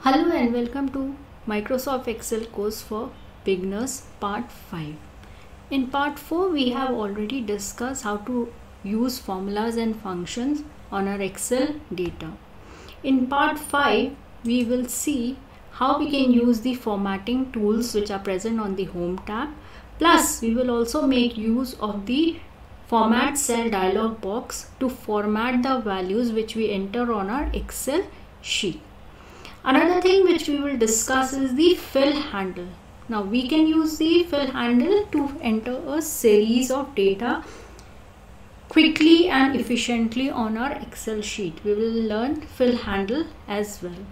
Hello and welcome to Microsoft Excel course for beginners part 5. In part 4 we have already discussed how to use formulas and functions on our Excel data. In part 5 we will see how we can use the formatting tools which are present on the home tab. Plus we will also make use of the format cell dialog box to format the values which we enter on our Excel sheet. Another thing which we will discuss is the fill handle. Now we can use the fill handle to enter a series of data quickly and efficiently on our Excel sheet. We will learn fill handle as well.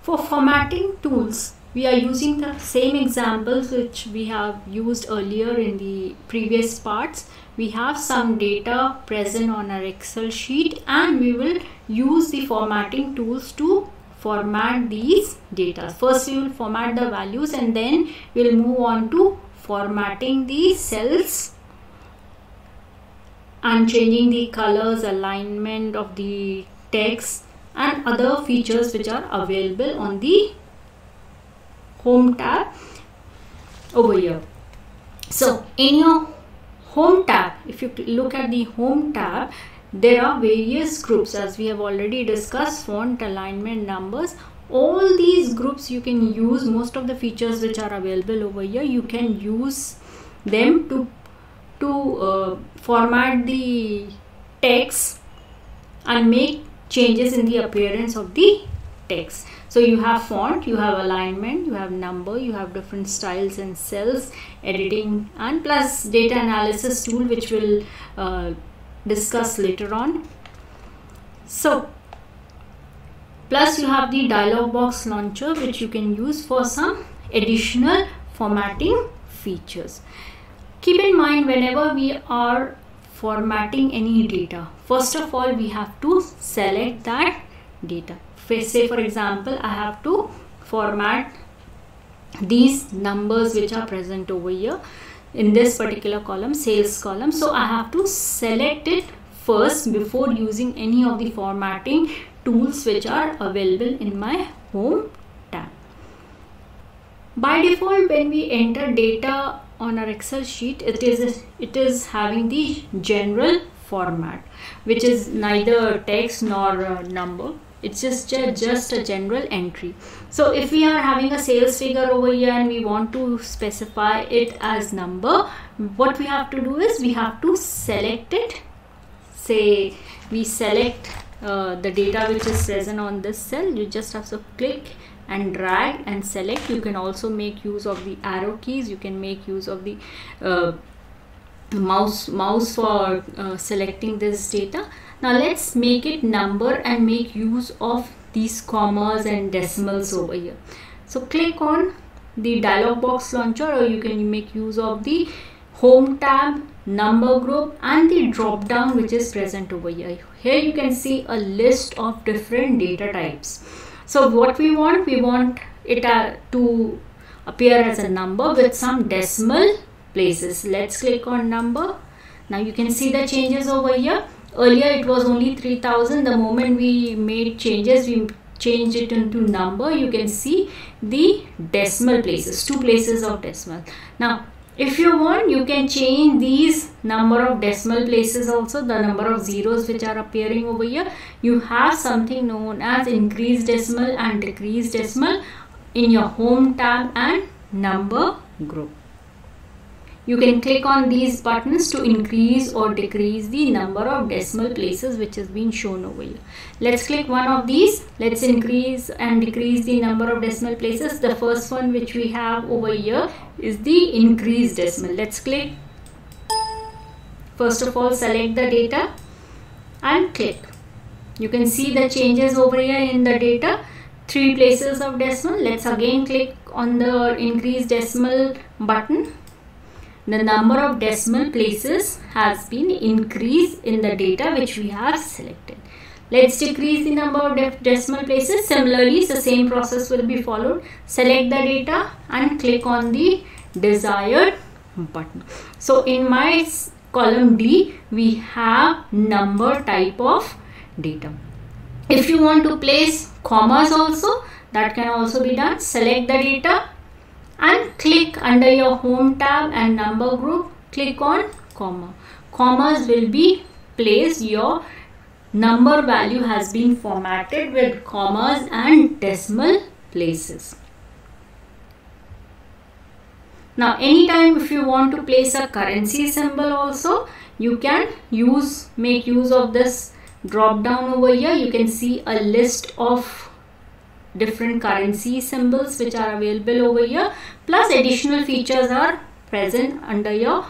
For formatting tools, we are using the same examples which we have used earlier in the previous parts. We have some data present on our Excel sheet and we will use the formatting tools to format these data. First we will format the values and then we will move on to formatting the cells and changing the colors, alignment of the text and other features which are available on the home tab over here. So in your home tab, if you look at the home tab, there are various groups as we have already discussed: font, alignment, numbers. All these groups you can use. Most of the features which are available over here, you can use them to format the text and make changes in the appearance of the text. So you have font, you have alignment, you have number, you have different styles and cells, editing, and plus data analysis tool which we'll discuss later on. So plus you have the dialog box launcher which you can use for some additional formatting features. Keep in mind, whenever we are formatting any data, first of all we have to select that data. Say for example, I have to format these numbers which are present over here in this particular column, sales column. So I have to select it first before using any of the formatting tools which are available in my home tab. By default, when we enter data on our Excel sheet, it is having the general format, which is neither text nor number. It's just a general entry. So if we are having a sales figure over here and we want to specify it as number, what we have to do is we have to select it. Say we select the data which is present on this cell. You just have to click and drag and select. You can also make use of the arrow keys. You can make use of the mouse for selecting this data. Now let's make it number and make use of these commas and decimals over here. So click on the dialog box launcher, or you can make use of the home tab, number group, and the drop down which is present over here. Here you can see a list of different data types. So what we want it to appear as a number with some decimal places. Let's click on number. Now you can see the changes over here. Earlier it was only 3000. The moment we made changes, we changed it into number. You can see the decimal places, 2 places of decimal. Now if you want, you can change these number of decimal places also, the number of zeros which are appearing over here. You have something known as increased decimal and decreased decimal in your home tab and number group. You can click on these buttons to increase or decrease the number of decimal places which has been shown over here. Let's click one of these. Let's increase and decrease the number of decimal places. The first one which we have over here is the increased decimal. Let's click. First of all, select the data and click. You can see the changes over here in the data. 3 places of decimal. Let's again click on the increased decimal button. The number of decimal places has been increased in the data which we have selected. Let's decrease the number of decimal places. Similarly, the same process will be followed. Select the data and click on the desired button. So in my column D, we have number type of data. If you want to place commas also, that can also be done. Select the data and click under your home tab and number group, click on comma. Commas will be placed. Your number value has been formatted with commas and decimal places. Now anytime if you want to place a currency symbol also, you can make use of this drop down over here. You can see a list of different currency symbols which are available over here, plus additional features are present under your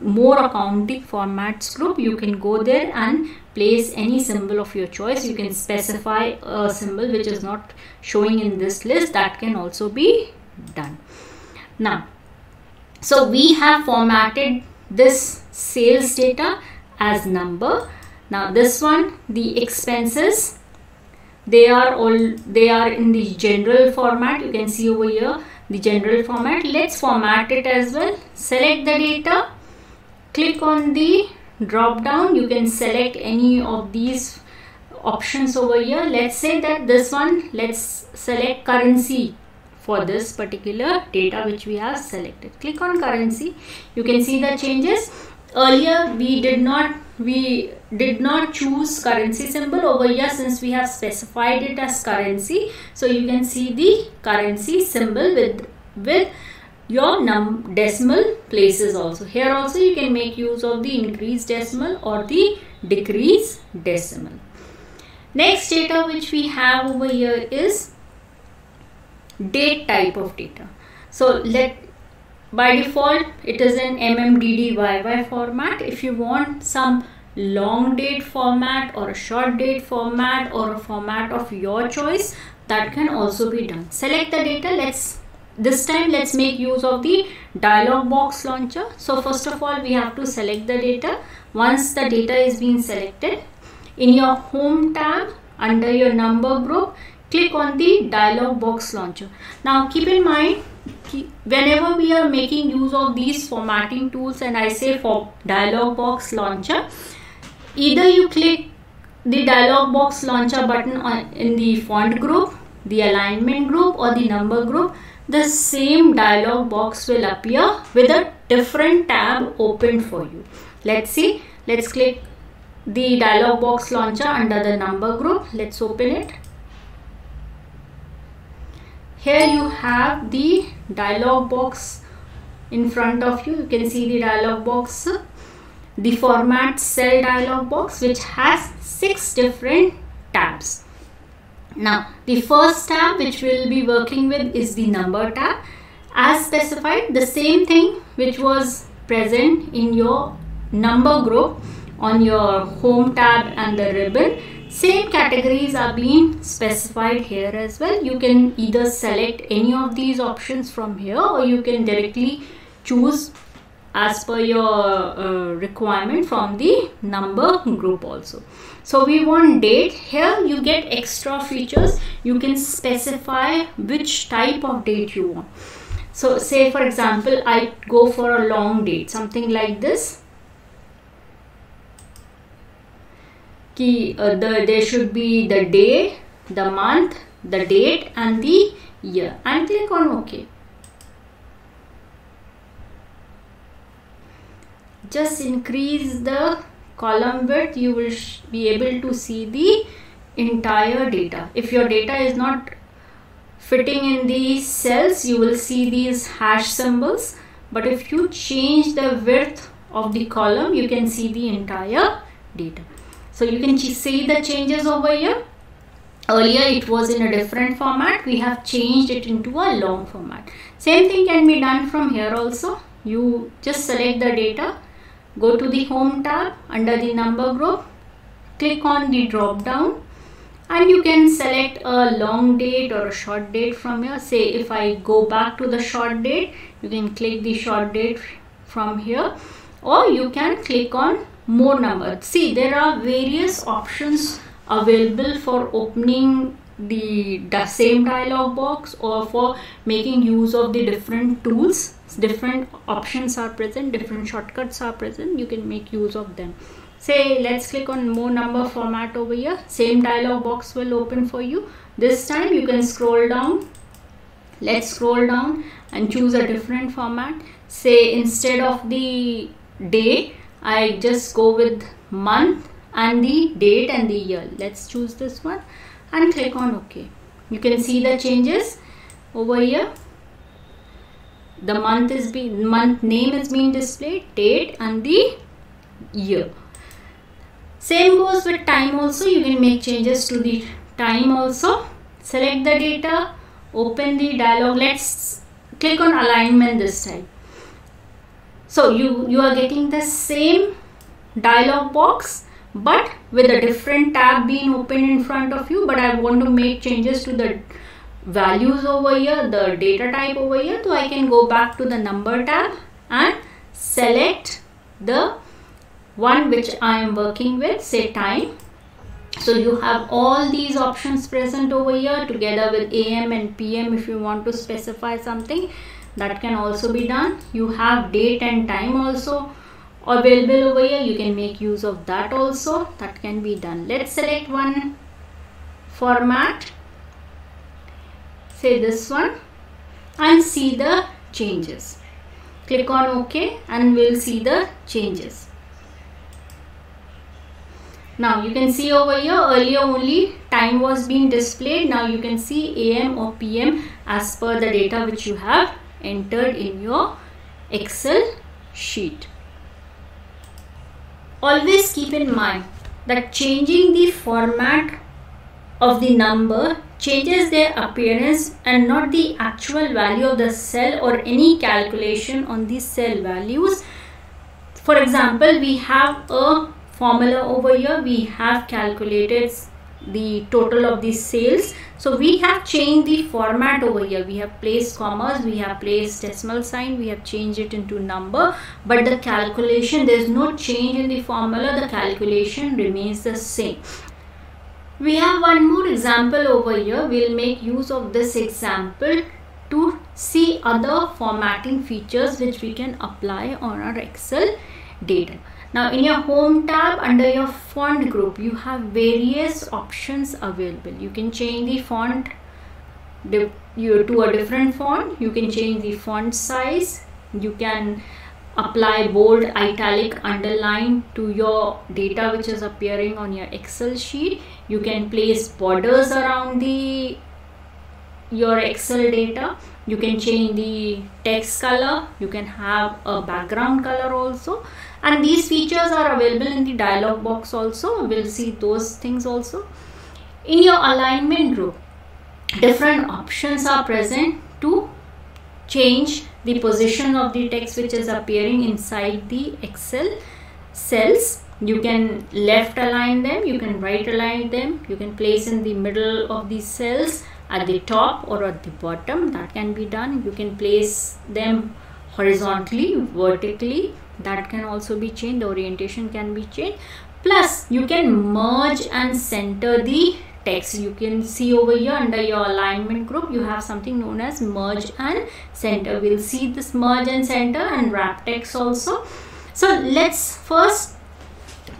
more accounting formats group. You can go there and place any symbol of your choice. You can specify a symbol which is not showing in this list, that can also be done. Now, so we have formatted this sales data as number. Now this one, the expenses, they are in the general format. You can see over here the general format. Let's format it as well. Select the data, click on the drop down. You can select any of these options over here. Let's say that this one, let's select currency for this particular data which we have selected. Click on currency. You can see the changes. Earlier we did not choose currency symbol. Over here, since we have specified it as currency, so you can see the currency symbol with your decimal places also. Here also you can make use of the increased decimal or the decreased decimal. Next data which we have over here is date type of data. So by default it is in MMDDYY format. If you want some long date format or a short date format or a format of your choice, that can also be done. Select the data. This time let's make use of the dialog box launcher. So first of all we have to select the data. Once the data is being selected, in your home tab under your number group, click on the dialog box launcher. Now keep in mind, whenever we are making use of these formatting tools, and I say for dialog box launcher, either you click the dialog box launcher button in the font group, the alignment group or the number group, the same dialog box will appear with a different tab open for you. Let's see. Let's click the dialog box launcher under the number group. Let's open it. Here you have the dialog box in front of you. You can see the dialog box, the format cell dialog box, which has 6 different tabs. Now the first tab which we will be working with is the number tab. As specified, the same thing which was present in your number group on your home tab and the ribbon, same categories are being specified here as well. You can either select any of these options from here, or you can directly choose as per your requirement from the number group also. So we want date. Here you get extra features. You can specify which type of date you want. So say for example I go for a long date, something like this. There should be the day, the month, the date and the year, and click on OK. Just increase the column width, you will be able to see the entire data. If your data is not fitting in these cells, you will see these hash symbols, but if you change the width of the column, you can see the entire data. So you can see the changes over here. Earlier it was in a different format. We have changed it into a long format. Same thing can be done from here also. You just select the data, go to the home tab under the number group, click on the drop down, and you can select a long date or a short date from here. Say if I go back to the short date, you can click the short date from here, or you can click on more number. See, there are various options available for opening the same dialog box or for making use of the different tools. Different options are present, different shortcuts are present. You can make use of them. Say let's click on more number format over here. Same dialog box will open for you. This time you can scroll down. Let's scroll down and choose a different format. Say instead of the day, I just go with month and the date and the year. Let's choose this one and click on OK. You can see the changes over here. The month name is being displayed, date and the year. Same goes with time also. You can make changes to the time also. Select the data, open the dialog. Let's click on alignment this time. So you are getting the same dialog box but with a different tab being opened in front of you. But I want to make changes to the values over here, the data type over here. So I can go back to the number tab and select the one which I am working with, say time. So you have all these options present over here together with AM and PM. If you want to specify something, that can also be done. You have date and time also available over here. You can make use of that also. That can be done. Let's select one format, say this one, and see the changes. Click on OK and we'll see the changes. Now you can see over here, earlier only time was being displayed. Now you can see AM or PM as per the data which you have entered in your Excel sheet. Always keep in mind that changing the format of the number changes their appearance and not the actual value of the cell or any calculation on the cell values. For example, we have a formula over here. We have calculated the total of the sales. So we have changed the format over here. We have placed commas, we have placed decimal sign, we have changed it into number, but the calculation, there is no change in the formula. The calculation remains the same. We have one more example over here. We'll make use of this example to see other formatting features which we can apply on our Excel data. Now in your home tab under your font group, you have various options available. You can change the font to a different font. You can change the font size. You can apply bold, italic, underline to your data which is appearing on your Excel sheet. You can place borders around your Excel data. You can change the text color. You can have a background color also. And these features are available in the dialog box also. We'll see those things also. In your alignment group, different options are present to change the position of the text which is appearing inside the Excel cells. You can left align them, you can right align them, you can place in the middle of the cells, at the top or at the bottom. That can be done. You can place them horizontally, vertically. That can also be changed. The orientation can be changed. Plus you can merge and center the text. You can see over here under your alignment group, you have something known as merge and center. We'll see this merge and center and wrap text also. So let's first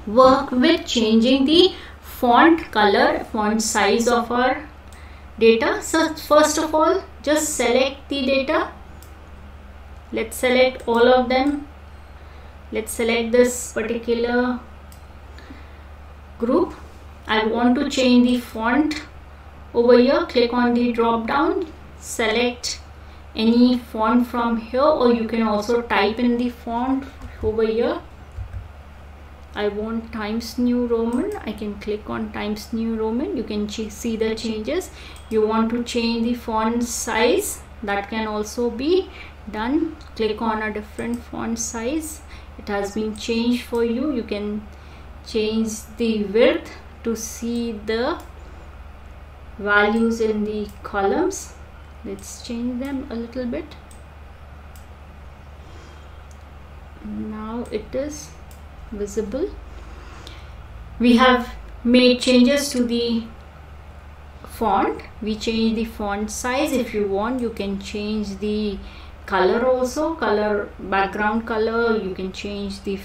work with changing the font color, font size of our data. So first of all, just select the data. Let's select all of them. Let's select this particular group. I want to change the font over here. Click on the drop down, select any font from here, or you can also type in the font over here. I want Times New Roman. I can click on Times New Roman. You can see the changes. You want to change the font size, that can also be done. Click on a different font size. It has been changed for you. You can change the width to see the values in the columns. Let's change them a little bit. Now it is visible. We have made changes to the font. We change the font size. If you want, you can change the color also, color, background color. You can change the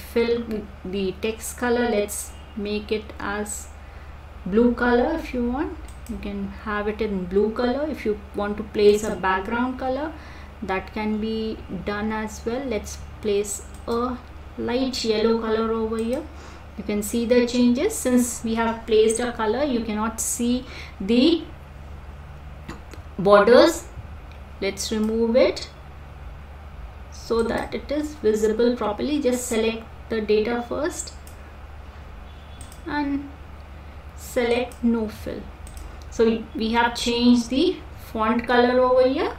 the text color. Let's make it as blue color. If you want, you can have it in blue color. If you want to place a background color, that can be done as well. Let's place a light yellow color over here. You can see the changes. Since we have placed a color, you cannot see the borders. Let's remove it so that it is visible properly. Just select the data first and select no fill. So we have changed the font color over here.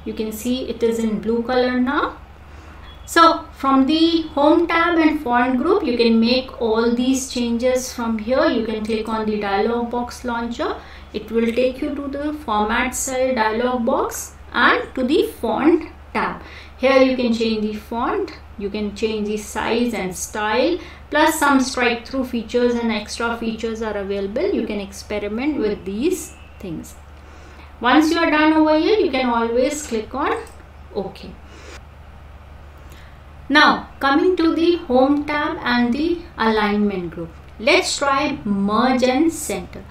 You can see it is in blue color now. So from the home tab and font group, you can make all these changes from here. You can click on the dialog box launcher. It will take you to the format cell dialog box and to the font tab. Here you can change the font, you can change the size and style, plus some strike through features and extra features are available. You can experiment with these things. Once you are done over here, you can always click on OK. Now coming to the home tab and the alignment group, let's try merge and center.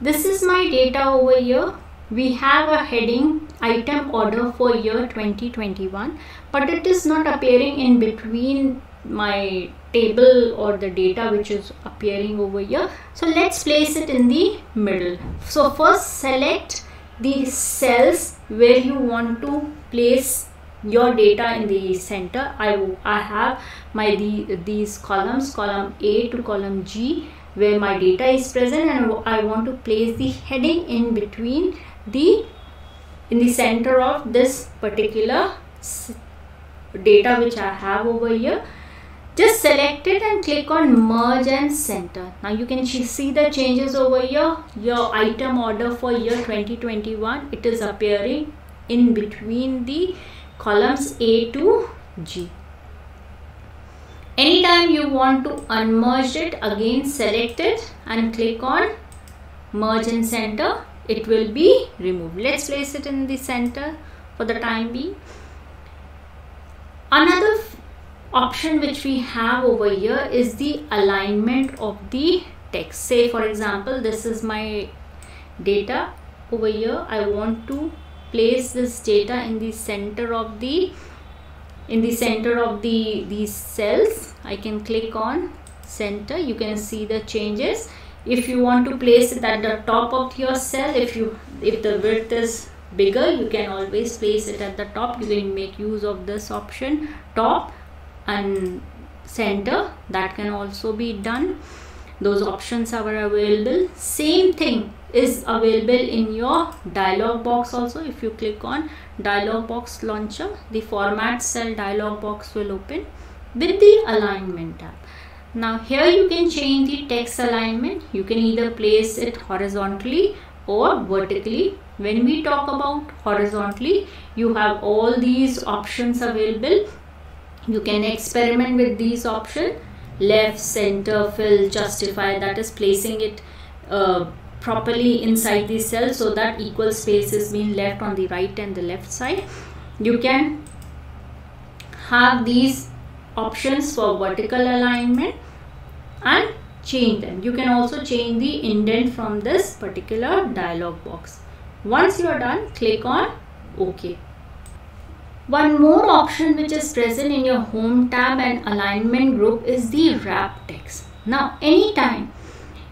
This is my data over here. We have a heading item order for year 2021, but it is not appearing in between my table or the data which is appearing over here. So let's place it in the middle. So first select the cells where you want to place your data in the center. I have my these columns, column A to column G, where my data is present, and I want to place the heading in between in the center of this particular data which I have over here. Just select it and click on merge and center. Now you can see the changes over here. Your item order for year 2021, it is appearing in between the columns A to G. Anytime you want to unmerge it, again select it and click on merge and center. It will be removed. Let's place it in the center for the time being. Another option which we have over here is the alignment of the text. Say for example, this is my data over here. I want to place this data in the center of these cells. I can click on center. You can see the changes. If you want to place it at the top of your cell, if the width is bigger, you can always place it at the top. You can make use of this option, top and center. That can also be done. Those options are available. Same thing is available in your dialog box also. If you click on dialog box launcher, the format cell dialog box will open with the alignment tab. Now here you can change the text alignment. You can either place it horizontally or vertically. When we talk about horizontally, you have all these options available. You can experiment with these options: left, center, fill, justify, that is placing it properly inside the cell so that equal space is being left on the right and the left side. You can have these options for vertical alignment and change them. You can also change the indent from this particular dialog box. Once you are done, click on OK. One more option which is present in your home tab and alignment group is the wrap text. Now anytime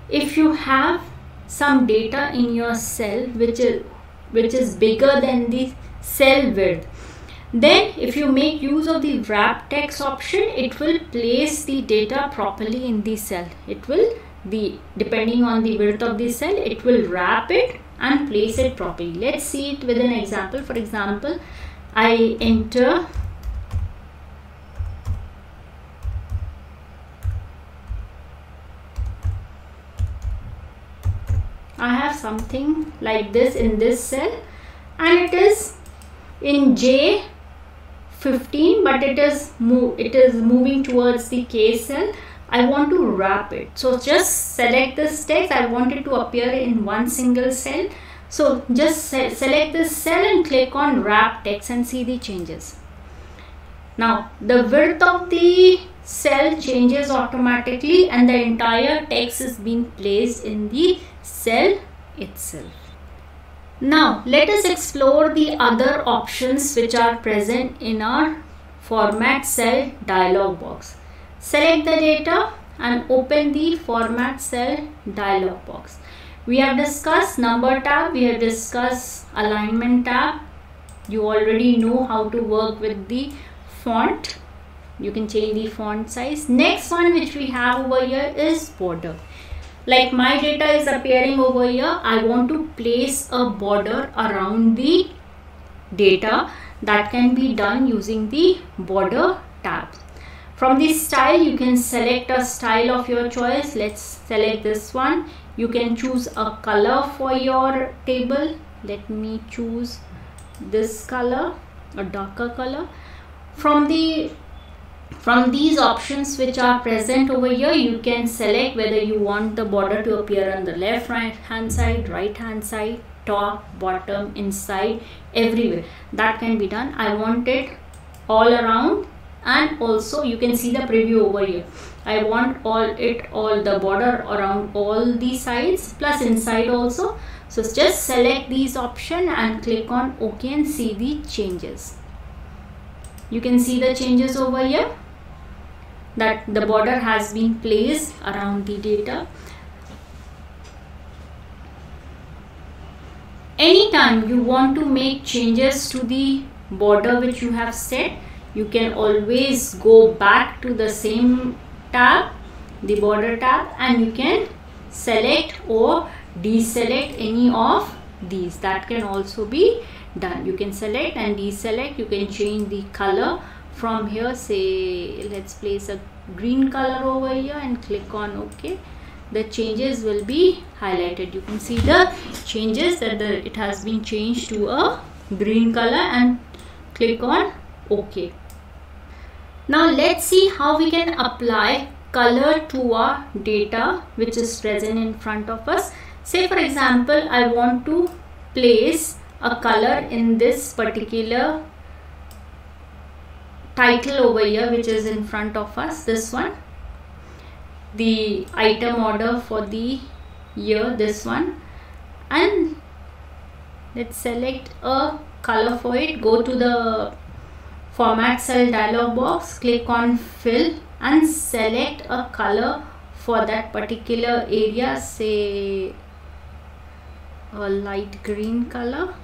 if you have some data in your cell which is bigger than the cell width, then if you make use of the wrap text option, it will place the data properly in the cell. It will depending on the width of the cell, it will wrap it and place it properly. Let's see it with an example. For example, I enter I have something like this in this cell and it is in J15, but it is moving towards the K cell. I want to wrap it. So just select this text. I want it to appear in one single cell. So just select this cell and click on wrap text and see the changes. Now the width of the cell changes automatically and the entire text is being placed in the cell itself. Now let us explore the other options which are present in our format cell dialog box. Select the data and open the format cell dialog box. We have discussed number tab, we have discussed alignment tab. You already know how to work with the font. You can change the font size. Next one which we have over here is border. Like my data is appearing over here, I want to place a border around the data. That can be done using the border tab. From the style, you can select a style of your choice. Let's select this one. You can choose a color for your table. Let me choose this color, a darker color. From these options which are present over here, you can select whether you want the border to appear on the left hand side, right hand side, top, bottom, inside, everywhere. That can be done. I want it all around, and also you can see the preview over here. I want all the border around all the sides plus inside also. So just select these options and click on OK and see the changes. You can see the changes over here, that the border has been placed around the data. Anytime you want to make changes to the border which you have set, you can always go back to the same tab, the border tab, and you can select or deselect any of these. That can also be done. You can select and deselect. You can change the color from here. Say let's place a green color over here and click on OK. The changes will be highlighted. You can see the changes that it has been changed to a green color, and click on OK. Now let's see how we can apply color to our data which is present in front of us. Say for example, I want to place a color in this particular title over here which is in front of us, this one, the item order for the year, this one, and let's select a color for it. Go to the format cell dialog box, click on fill and select a color for that particular area, say a light green color,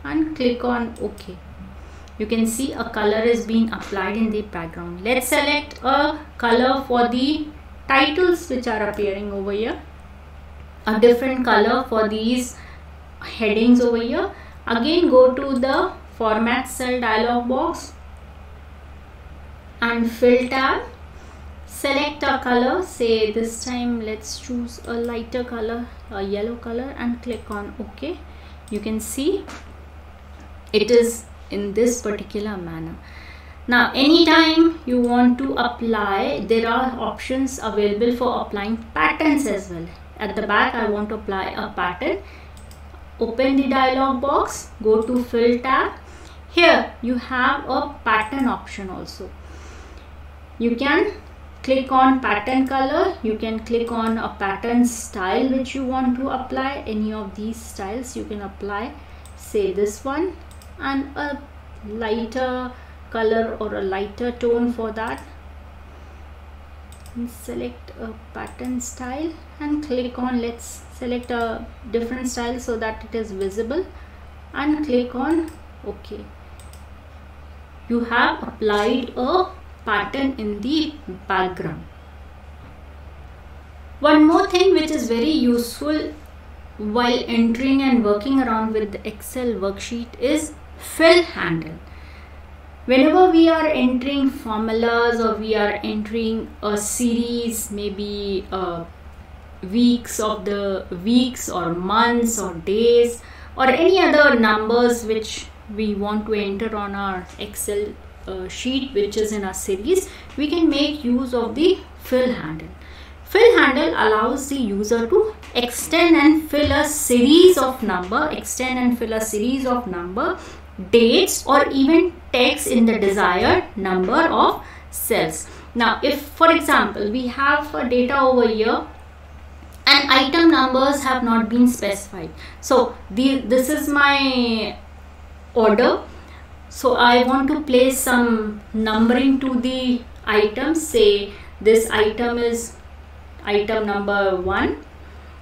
and click on OK. You can see a color is being applied in the background. Let's select a color for the titles which are appearing over here, a different color for these headings over here. Again, go to the format cell dialog box and fill tab, select a color, say this time let's choose a lighter color, a yellow color, and click on OK. You can see it is in this particular manner. Now anytime you want to apply, there are options available for applying patterns as well. At the back I want to apply a pattern. Open the dialog box, go to fill tab. Here you have a pattern option also. You can click on pattern color, you can click on a pattern style which you want to apply. Any of these styles you can apply, say this one, and a lighter color or a lighter tone for that, and select a pattern style and click on, let's select a different style so that it is visible, and click on OK. You have applied a pattern in the background. One more thing which is very useful while entering and working around with the Excel worksheet is fill handle. Whenever we are entering formulas or we are entering a series, maybe weeks or months or days or any other numbers which we want to enter on our Excel sheet which is in a series, we can make use of the fill handle. Fill handle allows the user to extend and fill a series of number, dates, or even text in the desired number of cells. Now, if for example we have data over here and item numbers have not been specified, so this is my order. So I want to place some numbering to the items. Say this item is item number 1,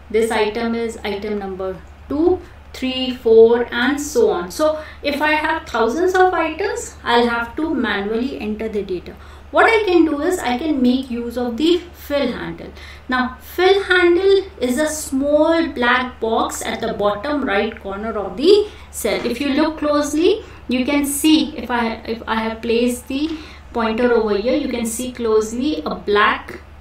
this item is item number 2, 3, 4, and so on. So if I have thousands of items, I'll have to manually enter the data. What I can do is I can make use of the fill handle. Now, fill handle is a small black box at the bottom right corner of the cell. If you look closely, you can see, if I have placed the pointer over here, you can see closely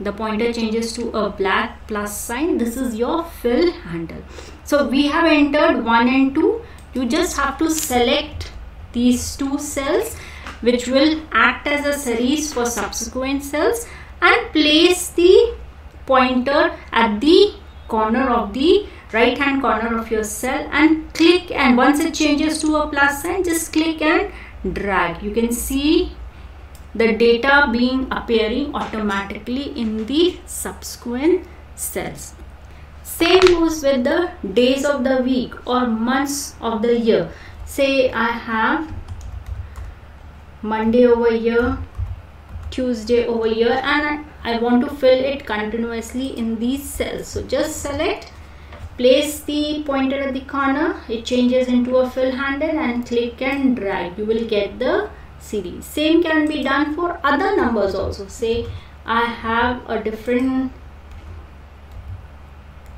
the pointer changes to a black plus sign. This is your fill handle. So we have entered 1 and 2. You just have to select these 2 cells, which will act as a series for subsequent cells, and place the pointer at the corner of the right hand corner of your cell and click, and once it changes to a plus sign, just click and drag. You can see the data appearing automatically in the subsequent cells. Same goes with the days of the week or months of the year. Say I have Monday over here, Tuesday over here, and I want to fill it continuously in these cells. So just select, place the pointer at the corner, it changes into a fill handle, and click and drag. You will get the series. Same can be done for other numbers also. Say I have a different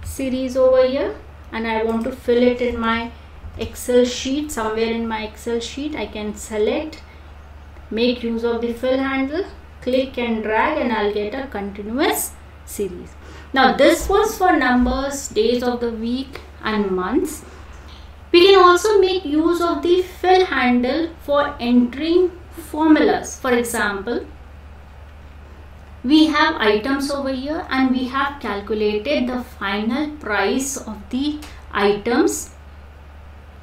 series over here and I want to fill it in my Excel sheet. Somewhere in my Excel sheet, I can select, make use of the fill handle, click and drag, and I'll get a continuous series. Now this was for numbers, days of the week, and months. We can also make use of the fill handle for entering formulas. For example, we have items over here and we have calculated the final price of the items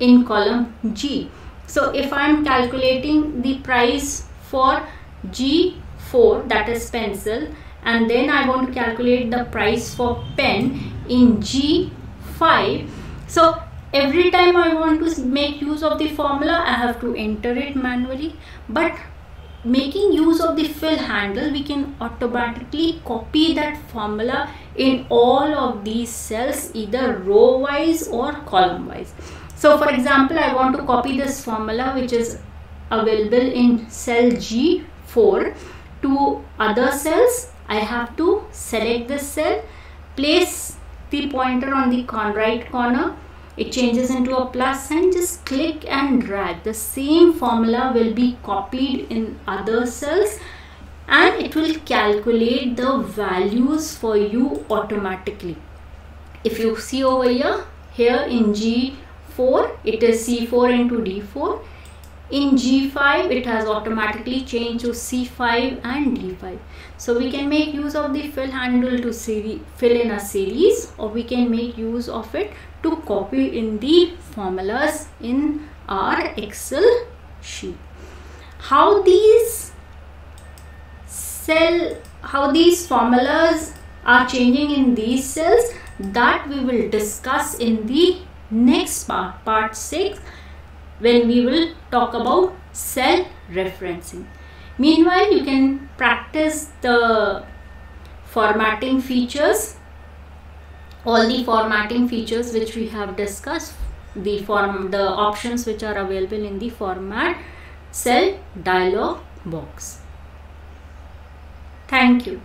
in column G. So if I am calculating the price for G4, that is pencil, and then I want to calculate the price for pen in G5. So every time I want to make use of the formula, I have to enter it manually. But making use of the fill handle, we can automatically copy that formula in all of these cells, either row wise or column wise. So for example, I want to copy this formula which is available in cell G4 to other cells. I have to select this cell, place the pointer on the right corner, it changes into a plus sign, just click and drag. The same formula will be copied in other cells and it will calculate the values for you automatically. If you see over here in G4, it is C4 into D4. In G5, it has automatically changed to C5 and D5. So we can make use of the fill handle to fill in a series, or we can make use of it to copy in the formulas in our Excel sheet. How these formulas are changing in these cells, that we will discuss in the next part 6, when we will talk about cell referencing. Meanwhile, you can practice the formatting features, all the formatting features which we have discussed, the options which are available in the format cell dialog box. Thank you.